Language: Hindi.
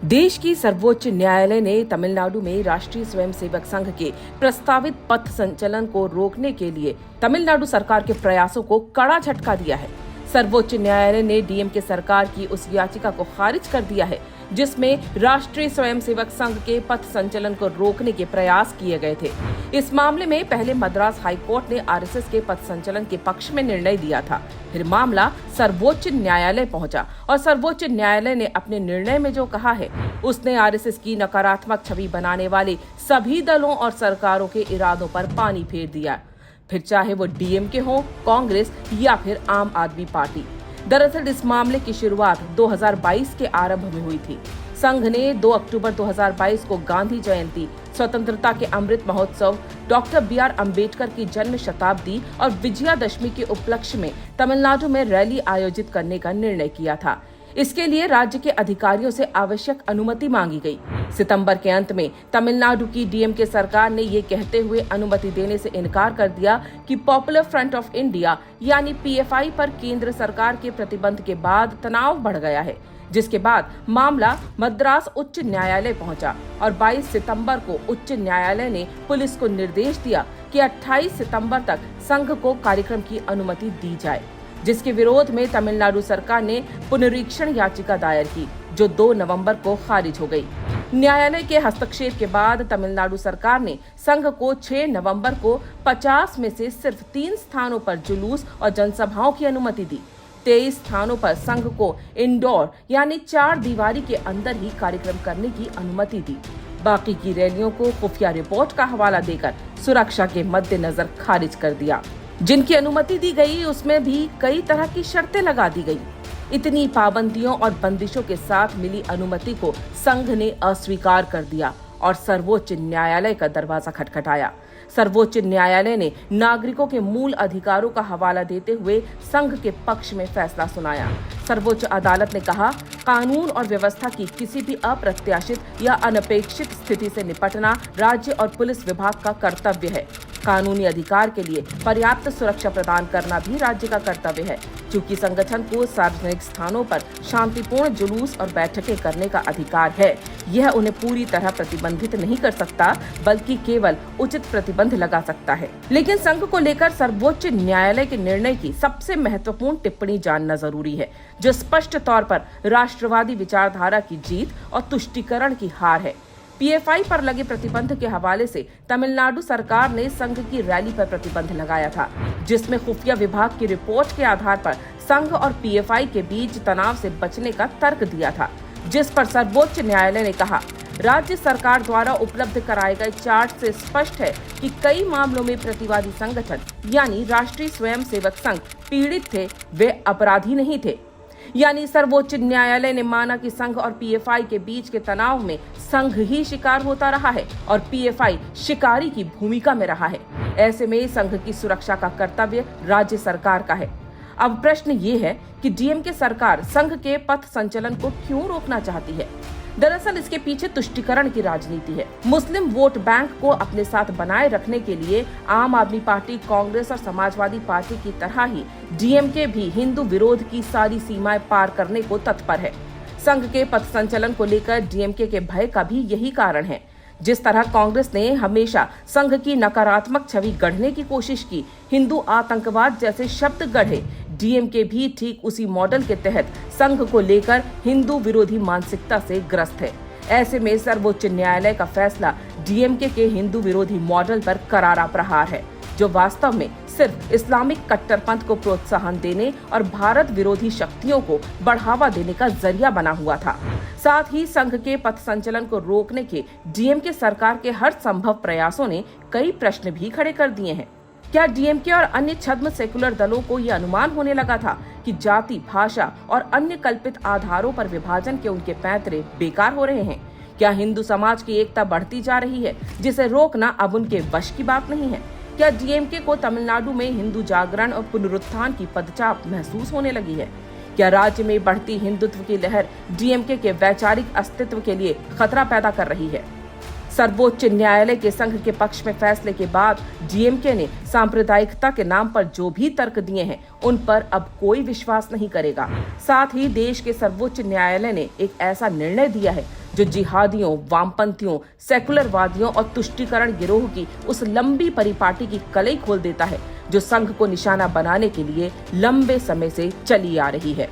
देश की सर्वोच्च न्यायालय ने तमिलनाडु में राष्ट्रीय स्वयंसेवक संघ के प्रस्तावित पथ संचलन को रोकने के लिए तमिलनाडु सरकार के प्रयासों को कड़ा झटका दिया है। सर्वोच्च न्यायालय ने डीएमके सरकार की उस याचिका को खारिज कर दिया है जिसमें राष्ट्रीय स्वयंसेवक संघ के पथ संचलन को रोकने के प्रयास किए गए थे। इस मामले में पहले मद्रास हाईकोर्ट ने आरएसएस के पथ संचलन के पक्ष में निर्णय दिया था। फिर मामला सर्वोच्च न्यायालय पहुंचा और सर्वोच्च न्यायालय ने अपने निर्णय में जो कहा है उसने आरएसएस की नकारात्मक छवि बनाने वाले सभी दलों और सरकारों के इरादों पर पानी फेर दिया, फिर चाहे वो डीएमके हो, कांग्रेस या फिर आम आदमी पार्टी। दरअसल इस मामले की शुरुआत 2022 के आरंभ में हुई थी। संघ ने 2 अक्टूबर 2022 को गांधी जयंती, स्वतंत्रता के अमृत महोत्सव, डॉक्टर बी.आर. अम्बेडकर की जन्म शताब्दी और विजयादशमी के उपलक्ष्य में तमिलनाडु में रैली आयोजित करने का निर्णय किया था। इसके लिए राज्य के अधिकारियों से आवश्यक अनुमति मांगी गई। सितंबर के अंत में तमिलनाडु की डीएमके सरकार ने ये कहते हुए अनुमति देने से इनकार कर दिया कि पॉपुलर फ्रंट ऑफ इंडिया यानी पीएफआई पर केंद्र सरकार के प्रतिबंध के बाद तनाव बढ़ गया है, जिसके बाद मामला मद्रास उच्च न्यायालय पहुंचा और 22 सितंबर को उच्च न्यायालय ने पुलिस को निर्देश दिया कि 28 सितंबर तक संघ को कार्यक्रम की अनुमति दी जाए, जिसके विरोध में तमिलनाडु सरकार ने पुनरीक्षण याचिका दायर की जो 2 नवंबर को खारिज हो गई। न्यायालय के हस्तक्षेप के बाद तमिलनाडु सरकार ने संघ को 6 नवंबर को 50 में से सिर्फ 3 स्थानों पर जुलूस और जनसभाओं की अनुमति दी। 23 स्थानों पर संघ को इंडोर यानी 4 दीवारी के अंदर ही कार्यक्रम करने की अनुमति दी। बाकी की रैलियों को खुफिया रिपोर्ट का हवाला देकर सुरक्षा के मद्देनजर खारिज कर दिया। जिनकी अनुमति दी गई उसमें भी कई तरह की शर्तें लगा दी गई। इतनी पाबंदियों और बंदिशों के साथ मिली अनुमति को संघ ने अस्वीकार कर दिया और सर्वोच्च न्यायालय का दरवाजा खटखटाया। सर्वोच्च न्यायालय ने नागरिकों के मूल अधिकारों का हवाला देते हुए संघ के पक्ष में फैसला सुनाया। सर्वोच्च अदालत ने कहा, कानून और व्यवस्था की किसी भी अप्रत्याशित या अनपेक्षित स्थिति से निपटना राज्य और पुलिस विभाग का कर्तव्य है। कानूनी अधिकार के लिए पर्याप्त सुरक्षा प्रदान करना भी राज्य का कर्तव्य है, क्योंकि संगठन को सार्वजनिक स्थानों पर शांतिपूर्ण जुलूस और बैठकें करने का अधिकार है। यह उन्हें पूरी तरह प्रतिबंधित नहीं कर सकता, बल्कि केवल उचित प्रतिबंध लगा सकता है। लेकिन संघ को लेकर सर्वोच्च न्यायालय के निर्णय की सबसे महत्वपूर्ण टिप्पणी जानना जरूरी है, जो स्पष्ट तौर पर राष्ट्रवादी विचारधारा की जीत और तुष्टीकरण की हार है। पीएफआई पर लगे प्रतिबंध के हवाले से तमिलनाडु सरकार ने संघ की रैली पर प्रतिबंध लगाया था, जिसमें खुफिया विभाग की रिपोर्ट के आधार पर संघ और पीएफआई के बीच तनाव से बचने का तर्क दिया था, जिस पर सर्वोच्च न्यायालय ने कहा, राज्य सरकार द्वारा उपलब्ध कराए गए चार्ट से स्पष्ट है कि कई मामलों में प्रतिवादी संगठन यानी राष्ट्रीय स्वयंसेवक संघ पीड़ित थे, वे अपराधी नहीं थे। यानी सर्वोच्च न्यायालय ने माना कि संघ और पीएफआई के बीच के तनाव में संघ ही शिकार होता रहा है और पीएफआई शिकारी की भूमिका में रहा है। ऐसे में संघ की सुरक्षा का कर्तव्य राज्य सरकार का है। अब प्रश्न ये है कि डीएमके सरकार संघ के पथ संचलन को क्यों रोकना चाहती है? दरअसल इसके पीछे तुष्टीकरण की राजनीति है। मुस्लिम वोट बैंक को अपने साथ बनाए रखने के लिए आम आदमी पार्टी, कांग्रेस और समाजवादी पार्टी की तरह ही डीएमके भी हिंदू विरोध की सारी सीमाएं पार करने को तत्पर है। संघ के पथ संचलन को लेकर डीएमके के भय का भी यही कारण है। जिस तरह कांग्रेस ने हमेशा संघ की नकारात्मक छवि गढ़ने की कोशिश की, हिंदू आतंकवाद जैसे शब्द गढ़े, डीएमके भी ठीक उसी मॉडल के तहत संघ को लेकर हिंदू विरोधी मानसिकता से ग्रस्त है। ऐसे में सर्वोच्च न्यायालय का फैसला डीएमके के हिंदू विरोधी मॉडल पर करारा प्रहार है, जो वास्तव में सिर्फ इस्लामिक कट्टरपंथ को प्रोत्साहन देने और भारत विरोधी शक्तियों को बढ़ावा देने का जरिया बना हुआ था। साथ ही संघ के पथ संचलन को रोकने के डीएमके सरकार के हर संभव प्रयासों ने कई प्रश्न भी खड़े कर दिए हैं। क्या डीएमके और अन्य छद्म सेकुलर दलों को ये अनुमान होने लगा था कि जाति, भाषा और अन्य कल्पित आधारों पर विभाजन के उनके पैंतरे बेकार हो रहे हैं? क्या हिंदू समाज की एकता बढ़ती जा रही है, जिसे रोकना अब उनके वश की बात नहीं है? क्या डीएमके को तमिलनाडु में हिंदू जागरण और पुनरुत्थान की पदचाप महसूस होने लगी है? क्या राज्य में बढ़ती हिंदुत्व की लहर डीएमके के वैचारिक अस्तित्व के लिए खतरा पैदा कर रही है? सर्वोच्च न्यायालय के संघ के पक्ष में फैसले के बाद डीएमके ने सांप्रदायिकता के नाम पर जो भी तर्क दिए हैं उन पर अब कोई विश्वास नहीं करेगा। साथ ही देश के सर्वोच्च न्यायालय ने एक ऐसा निर्णय दिया है जो जिहादियों, वामपंथियों, सेकुलरवादियों और तुष्टीकरण गिरोह की उस लंबी परिपाटी की कलई खोल देता है जो संघ को निशाना बनाने के लिए लंबे समय से चली आ रही है।